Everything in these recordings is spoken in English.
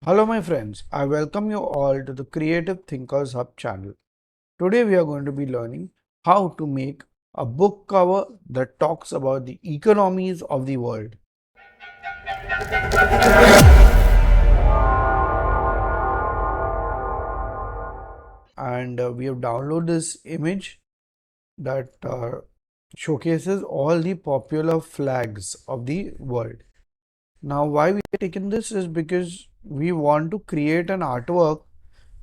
Hello my friends, I welcome you all to the Creative Thinkers Hub channel. Today we are going to be learning how to make a book cover that talks about the economies of the world. And we have downloaded this image that showcases all the popular flags of the world. Now why we have taken this is because we want to create an artwork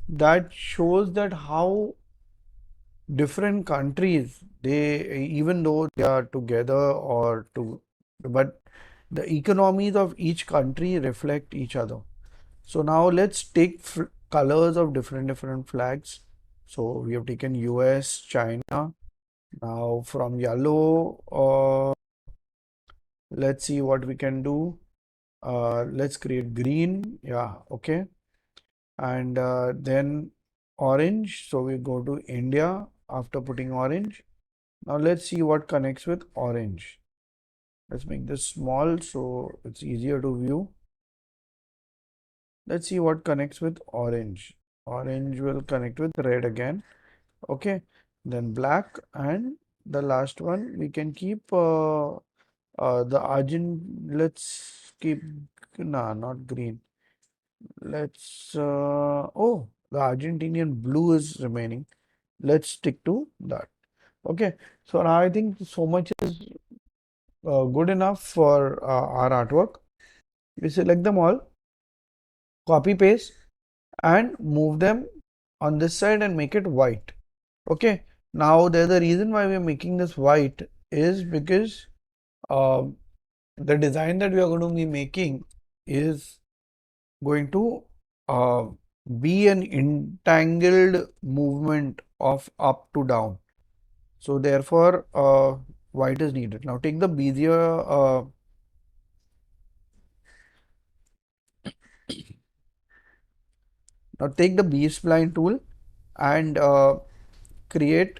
that shows that how different countries, they, even though they are together but the economies of each country reflect each other. So now let's take colors of different flags. So we have taken US, China. Now from yellow, let's see what we can do. Let's create green. Yeah, okay. And then orange. So we go to India after putting orange. Now let's see what connects with orange. Let's make this small so it's easier to view. Let's see what connects with orange. Orange will connect with red again. Okay. Then black, and the last one we can keep the Argent. Let's keep, nah, not green. Let's oh, the Argentinian blue is remaining. Let's stick to that. Okay. So now I think so much is good enough for our artwork. We select them all, copy paste, and move them on this side and make it white. Okay. Now there's a reason why we're making this white is because uh, the design that we are going to be making is going to uh, be an entangled movement of up to down. So therefore, white is needed. Now take the Bezier now take the B-spline tool and create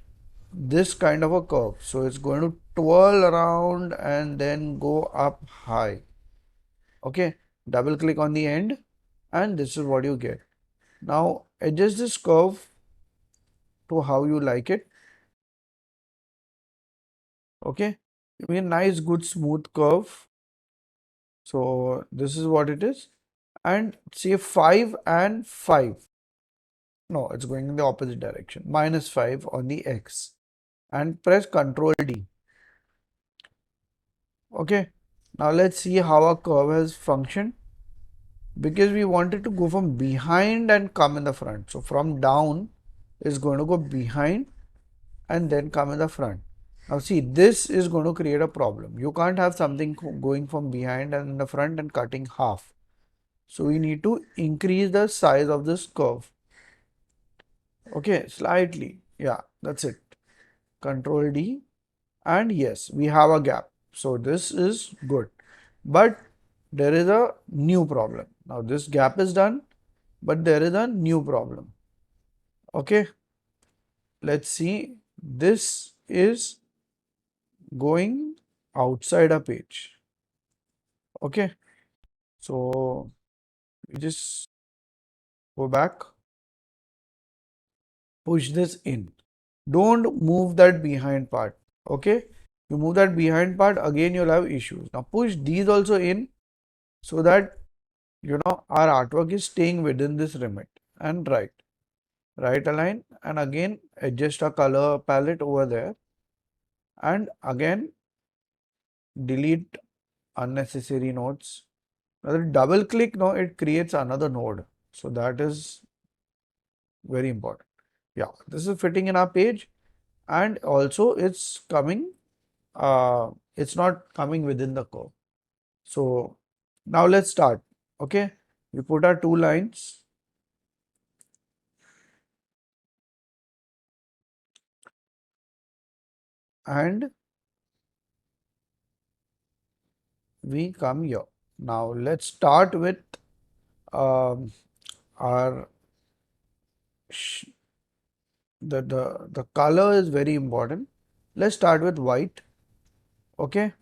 this kind of a curve. So it's going to twirl around and then go up high. Okay, double click on the end and this is what you get. Now adjust this curve to how you like it. Okay, give me a nice good smooth curve. So this is what it is, and say 5 and 5. No, it's going in the opposite direction. -5 on the X and press Ctrl D. Okay, now let's see how our curve has functioned, because we wanted to go from behind and come in the front. So from down is going to go behind and then come in the front. Now see, this is going to create a problem. You can't have something going from behind and in the front and cutting half. So we need to increase the size of this curve. Okay, slightly. Yeah, that's it. Control D, and yes, we have a gap. So this is good. But there is a new problem. Now this gap is done, but there is a new problem. Okay, let's see. This is going outside a page. Okay, so you just go back, push this in. Don't move that behind part. Okay, you move that behind part, again you'll have issues. Now push these also in so that our artwork is staying within this limit. And right align, and again adjust our color palette over there, and again delete unnecessary nodes. Now double click, now it creates another node, so that is very important. Yeah, this is fitting in our page, and also it's coming, it's not coming within the curve. So now let's start. Okay, we put our two lines, and we come here. Now let's start with our the color is very important. Let's start with white. Okay,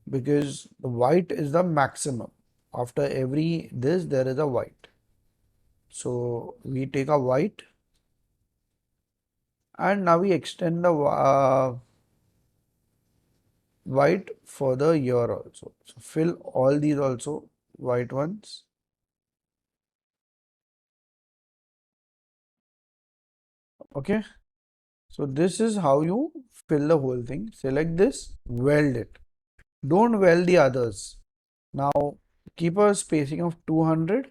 because the white is the maximum. After every this there is a white. So we take a white and now we extend the white further here also. So fill all these also white ones. Okay. So this is how you fill the whole thing. Select this, weld it. Don't weld the others. Now keep a spacing of 200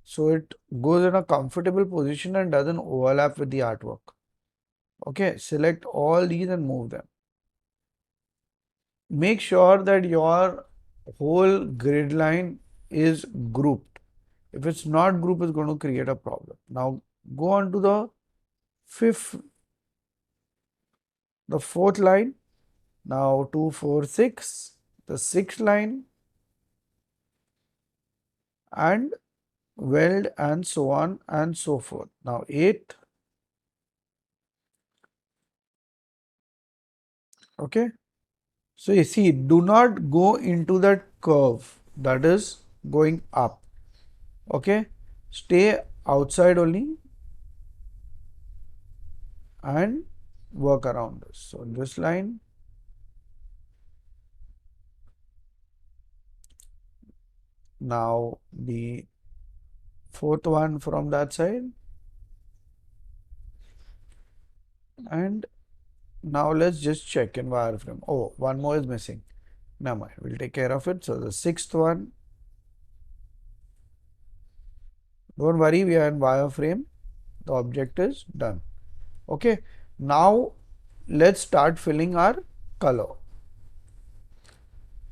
so it goes in a comfortable position and doesn't overlap with the artwork. Okay, select all these and move them. Make sure that your whole grid line is grouped. If it's not grouped, it's going to create a problem. Now go on to the fourth line. Now 2, 4, 6, the sixth line, and weld and so on and so forth. Now eighth. Okay. So you see, do not go into that curve that is going up. Okay. Stay outside only and work around this. So this line, now the fourth one from that side, and now let's just check in wireframe. Oh, one more is missing. Never mind, we'll take care of it. So the sixth one, don't worry, we are in wireframe. The object is done. Okay, now let's start filling our color.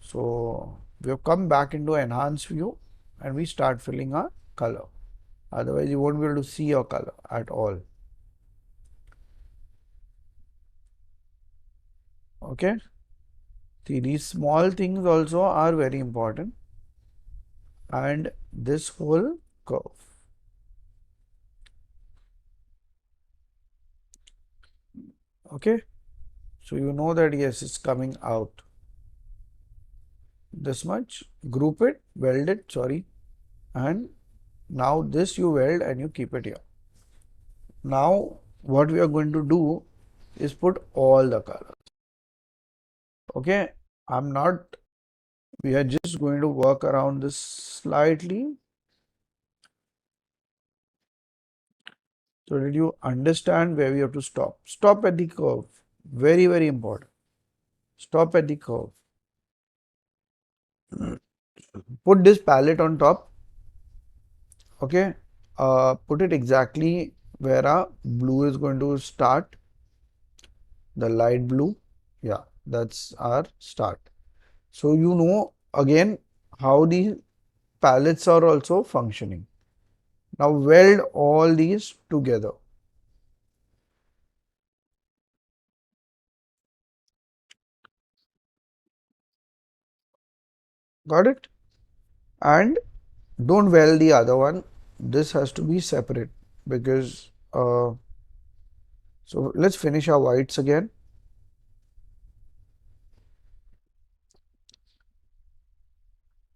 So we have come back into enhance view and we start filling our color. Otherwise you won't be able to see your color at all. Okay. See, these small things also are very important, and this whole curve. Okay. So you know that yes, it's coming out this much. Group it, weld it, sorry, and now this you weld and you keep it here. Now what we are going to do is put all the colors. Okay, I'm not, we are just going to work around this slightly. So did you understand where we have to stop? Stop at the curve. Very, very important. Stop at the curve. Put this palette on top. Okay. Put it exactly where our blue is going to start. The light blue. Yeah, that's our start. So you know again how the palettes are also functioning. Now weld all these together. Got it? And don't weld the other one. This has to be separate because so let's finish our whites again.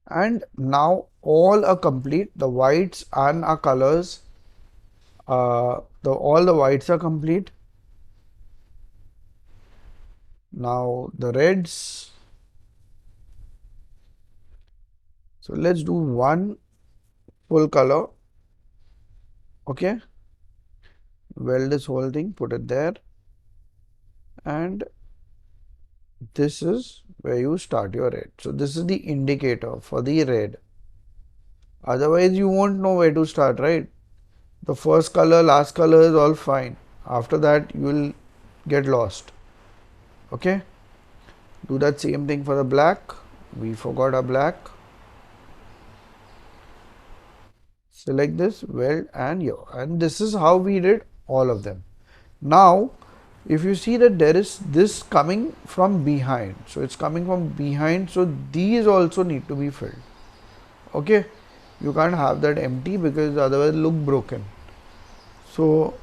And now all are complete. The whites and our colors, all the whites are complete. Now the reds. So let's do one full color. Okay. Weld this whole thing, put it there. And this is where you start your red. So this is the indicator for the red. Otherwise you won't know where to start, right? The first color, last color is all fine. After that you will get lost. Okay. Do that same thing for the black. We forgot our black. Select this, weld and here. And this is how we did all of them. Now, if you see that there is this coming from behind. So it's coming from behind. So these also need to be filled. Okay. You can't have that empty because otherwise look broken. So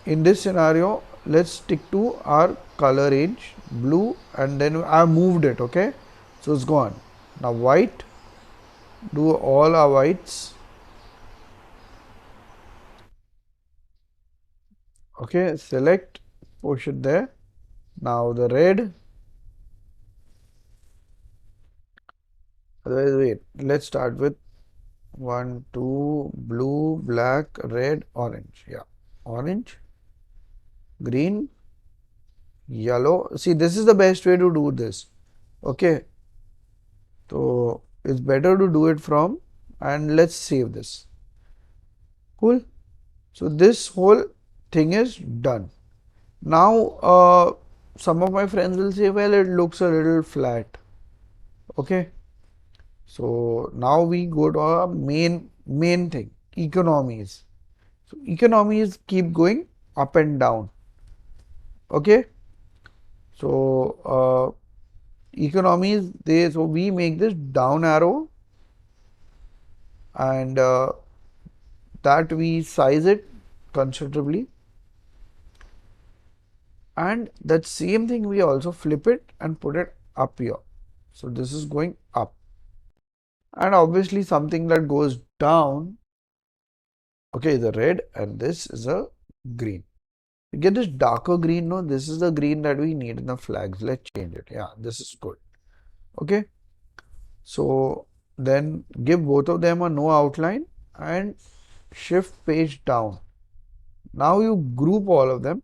in this scenario, let's stick to our color range, blue, and then I moved it. Okay. So it's gone. Now white, do all our whites. Okay, select, push it there. Now the red, otherwise wait, let's start with 1, 2, blue, black, red, orange. Yeah, orange, green, yellow. See, this is the best way to do this. Okay, so it's better to do it from, and let's save this. Cool. So this whole thing is done. Now, some of my friends will say, well, it looks a little flat. Okay. So now we go to our main thing, economies. So economies keep going up and down. Okay. So economies, so we make this down arrow, and that we size it considerably, and that same thing we also flip it and put it up here. So this is going up, and obviously something that goes down, okay, the red, and this is a green. You get this darker green. No, this is the green that we need in the flags. Let's change it. Yeah, this is good. Okay, so then give both of them a no outline and shift page down. Now you group all of them,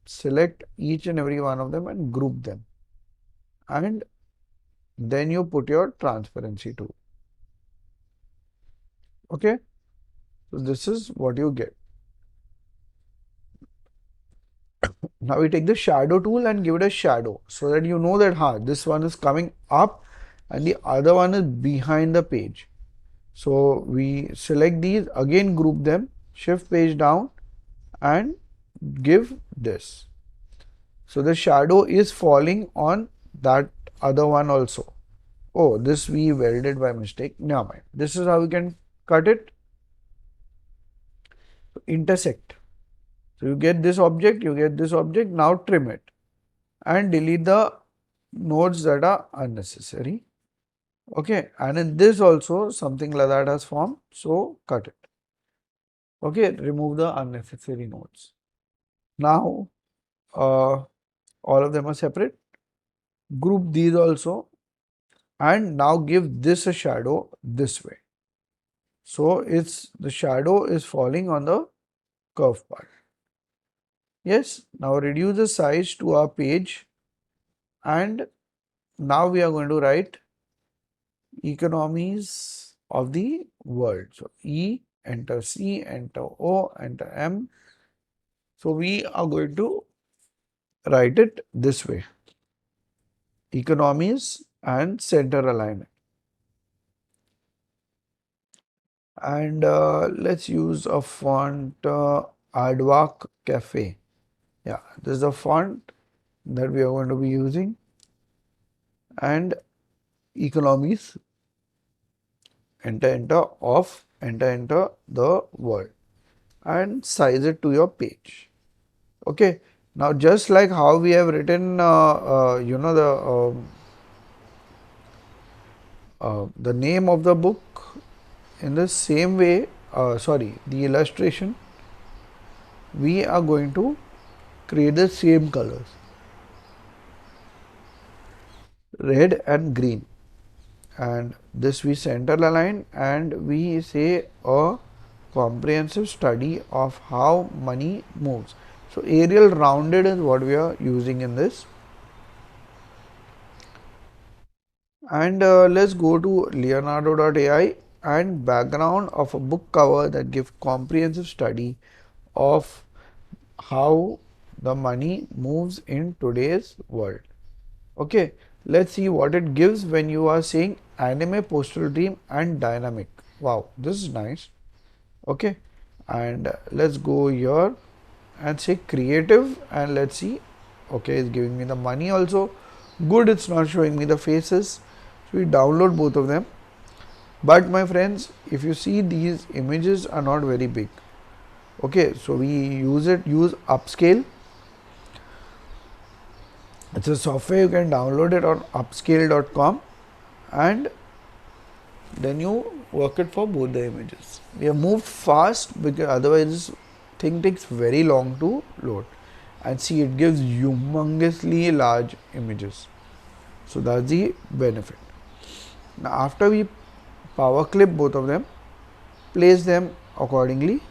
select each and every one of them and group them, and then you put your transparency tool. Okay, so this is what you get. Now we take the shadow tool and give it a shadow so that you know that this one is coming up and the other one is behind the page. So we select these, again group them, shift page down and give this. So the shadow is falling on that other one also. Oh, this we welded by mistake. Never mind. This is how we can cut it. Intersect. So you get this object, you get this object. Now trim it and delete the nodes that are unnecessary. Okay, and in this also something like that has formed, so cut it. Okay, remove the unnecessary nodes. Now all of them are separate. Group these also, and now give this a shadow this way. So it's the shadow is falling on the curve part. Yes, now reduce the size to our page, and now we are going to write economies of the world. So E, enter C, enter O, enter M. So we are going to write it this way, economies and center alignment. And let's use a font Aardvark Cafe. Yeah, this is the font that we are going to be using, and economies, enter of, enter the word and size it to your page. Okay, now just like how we have written the name of the book, in the same way, the illustration, we are going to create the same colors, red and green, and this we center align and we say a comprehensive study of how money moves. So Arial rounded is what we are using in this. And let's go to Leonardo.ai and background of a book cover that gives comprehensive study of how the money moves in today's world. Okay, let's see what it gives when you are saying anime, postal dream and dynamic. Wow, this is nice. Okay, and let's go here and say creative, and let's see. Okay, it's giving me the money also. Good, it's not showing me the faces. So we download both of them. But my friends, if you see, these images are not very big. Okay, so we use upscale. It's a software, you can download it on upscale.com, and then you work it for both the images. We have moved fast because otherwise thing takes very long to load. And see, it gives humongously large images. So that's the benefit. Now after we power clip both of them, place them accordingly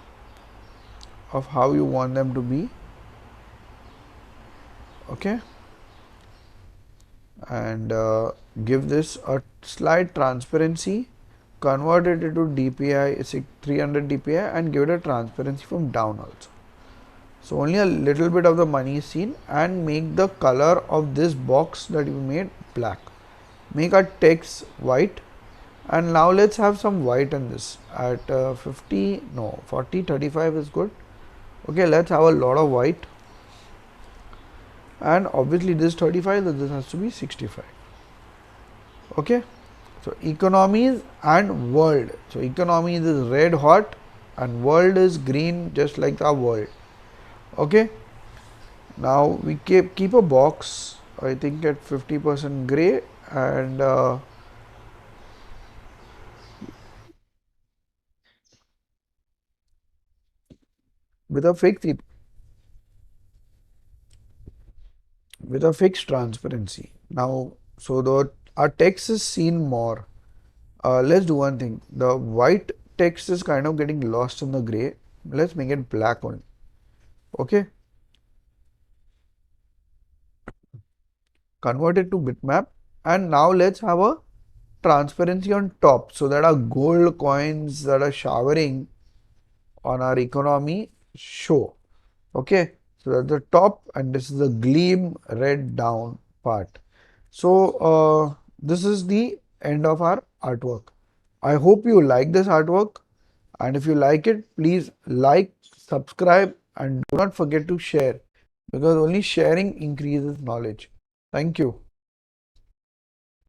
of how you want them to be. Okay, and give this a slight transparency, convert it into DPI, 300 DPI, and give it a transparency from down also. So only a little bit of the money is seen, and make the color of this box that you made black. Make our text white, and now let's have some white in this at 50, no, 40, 35 is good. Okay, let's have a lot of white, and obviously this 35, so this has to be 65. Okay, so economies and world. So economies is red hot and world is green, just like our world. Okay, now we keep a box, I think at 50% gray, and with a fixed transparency. Now, so the our text is seen more. Let's do one thing. The white text is kind of getting lost in the gray. Let's make it black only. Okay, convert it to bitmap, and now let's have a transparency on top so that our gold coins that are showering on our economy show. Okay, so that's the top, and this is the gleam red down part. So this is the end of our artwork. I hope you like this artwork, and if you like it, please like, subscribe, and do not forget to share, because only sharing increases knowledge. Thank you.